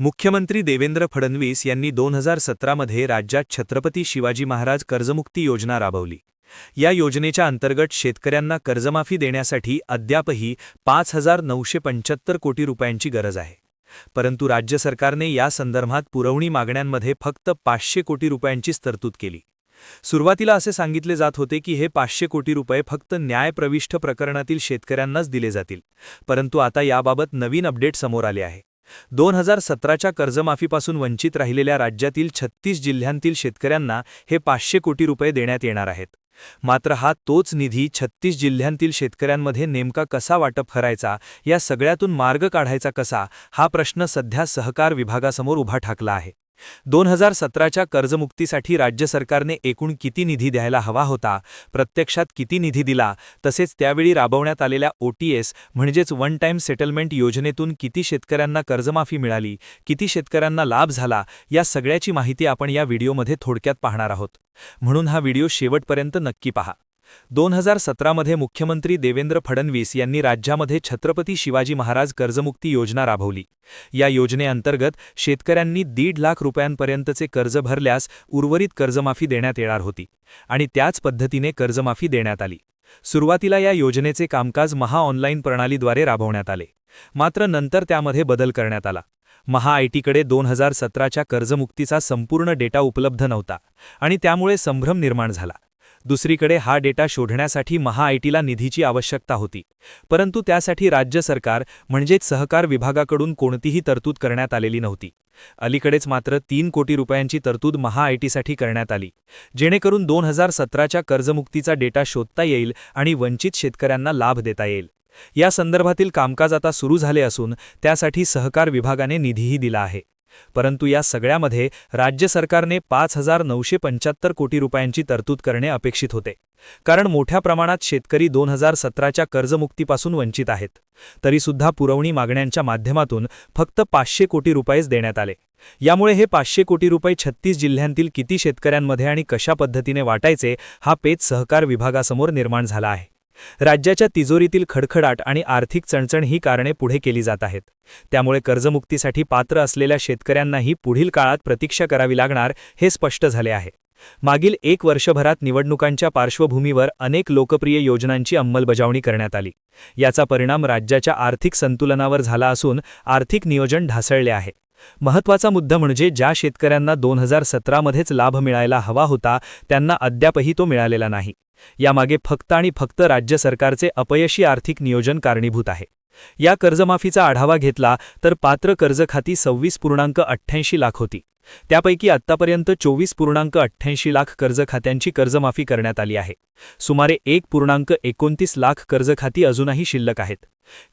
मुख्यमंत्री देवेंद्र फडणवीस यांनी 2017 मध्ये राज्यात छत्रपती शिवाजी महाराज कर्जमुक्ती योजना राबवली। या योजनेच्या अंतर्गत शेतकऱ्यांना कर्जमाफी देण्यासाठी अद्यापही 5,975 कोटी रुपयांची गरज आहे। परंतु राज्य सरकारने या संदर्भात पुरवणी मागण्यांमध्ये फक्त 500 कोटी रुपयांचीच तरतूद केली। सुरुवातीला असे सांगितले जात होते की हे 500 कोटी रुपये फक्त न्यायप्रविष्ट प्रकरणातील शेतकऱ्यांनाच दिले जातील, परंतु आता याबाबत नवीन अपडेट समोर आले आहे। 2017च्या कर्जमाफीपासून वंचित राहिलेल्या राज्यातील 36 जिल्ह्यांतील शेतकऱ्यांना हे 500 कोटी रुपये देण्यात येणार आहेत। मात्र हा तोच निधी 36 जिल्ह्यांतील शेतकऱ्यांमध्ये नेमका कसा वाटप करायचा, या सगळ्यातून मार्ग काढायचा कसा, हा प्रश्न सध्या सहकार विभागासमोर उभा ठाकला आहे। 2017च्या कर्जमुक्तीसाठी राज्य सरकारने एकूण किती निधी द्यायला हवा होता, प्रत्यक्षात किती निधी दिला, तसेच त्यावेळी राबवण्यात आलेल्या OTS म्हणजेच वन टाइम सेटलमेंट योजनेतून किती शेतकऱ्यांना कर्जमाफी मिळाली, किती शेतकऱ्यांना लाभ झाला, या सगळ्याची माहिती आपण या व्हिडिओमध्ये थोडक्यात पाहणार आहोत। म्हणून हा व्हिडिओ शेवटपर्यंत नक्की पहा। 2017 मध्ये मुख्यमंत्री देवेंद्र फडणवीस यांनी राज्यामध्ये छत्रपती शिवाजी महाराज कर्जमुक्ती योजना राबवली। या योजनेअंतर्गत शेतकऱ्यांनी 1.5 लाख रुपयांपर्यंतचे कर्ज भरल्यास उर्वरित कर्जमाफी देण्यात येणार होती आणि त्याच पद्धतीने कर्जमाफी देण्यात आली। सुरुवातीला या योजनेचे कामकाज ऑनलाईन प्रणालीद्वारे राबवण्यात आले, मात्र नंतर त्यामध्ये बदल करण्यात आला। ITकडे 2017च्या कर्जमुक्तीचा संपूर्ण डेटा उपलब्ध नव्हता आणि त्यामुळे संभ्रम निर्माण झाला। दुसरीकडे हा डेटा शोधण्यासाठी ITला निधीची आवश्यकता होती, परंतु त्यासाठी राज्य सरकार म्हणजेच सहकार विभागाकडून कोणतीही तरतूद करण्यात आलेली नव्हती। अलीकडेच मात्र 3 कोटी रुपयांची तरतूद ITसाठी करण्यात आली, जेणेकरून 2017च्या कर्जमुक्तीचा डेटा शोधता येईल आणि वंचित शेतकऱ्यांना लाभ देता येईल। या संदर्भातील कामकाज आता सुरू झाले असून त्यासाठी सहकार विभागाने निधीही दिला आहे। परंतु या सगळ्यामध्ये राज्य सरकारने 5,975 कोटी रुपयांची तरतूद करणे अपेक्षित होते, कारण मोठ्या प्रमाणात शेतकरी 2017च्या कर्जमुक्तीपासून वंचित आहेत। तरीसुद्धा पुरवणी मागण्यांच्या माध्यमातून फक्त 500 कोटी रुपयेच देण्यात आले। यामुळे हे 500 कोटी रुपये 36 जिल्ह्यांतील किती शेतकऱ्यांमध्ये आणि कशा पद्धतीने वाटायचे, हा पेच सहकार विभागासमोर निर्माण झाला आहे। राज्याच्या तिजोरीतील खडखडाट आणि आर्थिक चणचण ही कारणे पुढे केली जात आहेत। त्यामुळे कर्जमुक्तीसाठी पात्र असलेल्या शेतकऱ्यांनाही पुढील काळात प्रतीक्षा करावी लागणार हे स्पष्ट झाले आहे। मागील 1 वर्षभरात निवडणुकांच्या पार्श्वभूमीवर अनेक लोकप्रिय योजनांची अंमलबजावणी करण्यात आली। याचा परिणाम राज्याच्या आर्थिक संतुलनावर झाला असून आर्थिक नियोजन ढासळले आहे। महत्त्वाचा मुद्दा म्हणजे ज्या शेतकऱ्यांना 2017 मध्येच लाभ मिळायला हवा होता, त्यांना अद्यापही तो मिळालेला नाही। यामागे फक्त आणि फक्त राज्य सरकारचे अपयशी आर्थिक नियोजन कारणीभूत आहे। या कर्जमाफीचा आढावा घेतला तर पात्र कर्जखाती 26.88 लाख होती। त्यापैकी आत्तापर्यंत 24.88 लाख कर्जखात्यांची कर्जमाफी करण्यात आली आहे। सुमारे 1.29 लाख कर्जखाती अजूनही शिल्लक आहेत।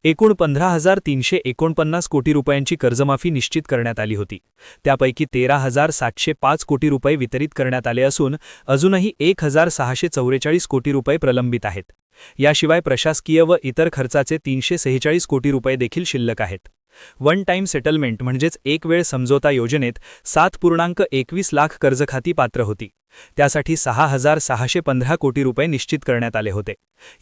एकूण 15,349 कोटी रुपयांची कर्जमाफी निश्चित करण्यात आली होती। त्यापैकी 13,705 कोटी रुपये वितरित करण्यात आले असून अजूनही 1,644 कोटी रुपये प्रलंबित आहेत। याशिवाय प्रशासकीय व इतर खर्चाचे 346 कोटी रुपये देखील शिल्लक आहेत। वन टाइम सेटलमेंट म्हणजेच एक वेळ समझोता योजनेत 7.21 लाख कर्जखाती पात्र होती। त्यासाठी 6,615 कोटी रुपये निश्चित करण्यात आले होते।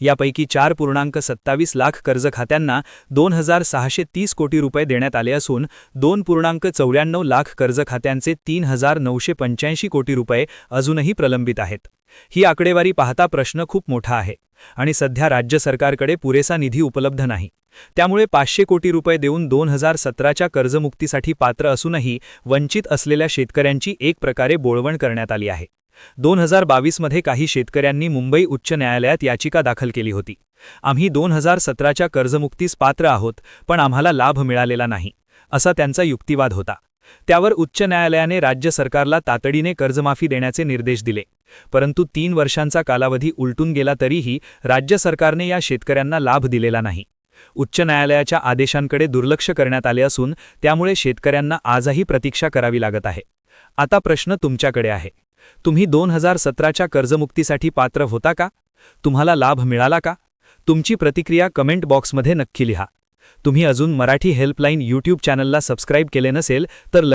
यापैकी 4.27 लाख कर्जखात्यांना 2,630 कोटी रुपये देण्यात आले असून 2.94 लाख कर्जखात्यांचे 3,985 कोटी रुपये अजूनही प्रलंबित आहेत। ही आकडेवारी पाहता प्रश्न खूप मोठा आहे आणि सध्या राज्य सरकारकडे पुरेसा निधी उपलब्ध नाही। त्यामुळे 500 कोटी रुपये देऊन 2017च्या कर्जमुक्तीसाठी पात्र असूनही वंचित असलेल्या शेतकऱ्यांची एक प्रकारे बोळवण करण्यात आली आहे। 2022 मध्ये काही शेतकऱ्यांनी मुंबई उच्च न्यायालयात याचिका दाखल केली होती। आम्ही 2017च्या कर्जमुक्तीस पात्र आहोत, पण आम्हाला लाभ मिळालेला नाही, असा त्यांचा युक्तिवाद होता। त्यावर उच्च न्यायालयाने राज्य सरकारला तातडीने कर्जमाफी देण्याचे निर्देश दिले, परंतु 3 वर्षांचा कालावधी उलटून गेला तरीही राज्य सरकारने या शेतकऱ्यांना लाभ दिलेला नाही। उच्च न्यायालयाच्या आदेशांकडे दुर्लक्ष करण्यात आले असून त्यामुळे शेतकऱ्यांना आजही प्रतीक्षा करावी लागत आहे। आता प्रश्न तुमच्याकडे आहे, तुम्ही 2017च्या कर्जमुक्तीसाठी पात्र होता का? तुम्हाला लाभ मिळाला का? तुमची प्रतिक्रिया कमेंट बॉक्समध्ये नक्की लिहा। तुम्ही अजून मराठी हेल्पलाईन YouTube चॅनलला सबस्क्राईब केले नसेल तर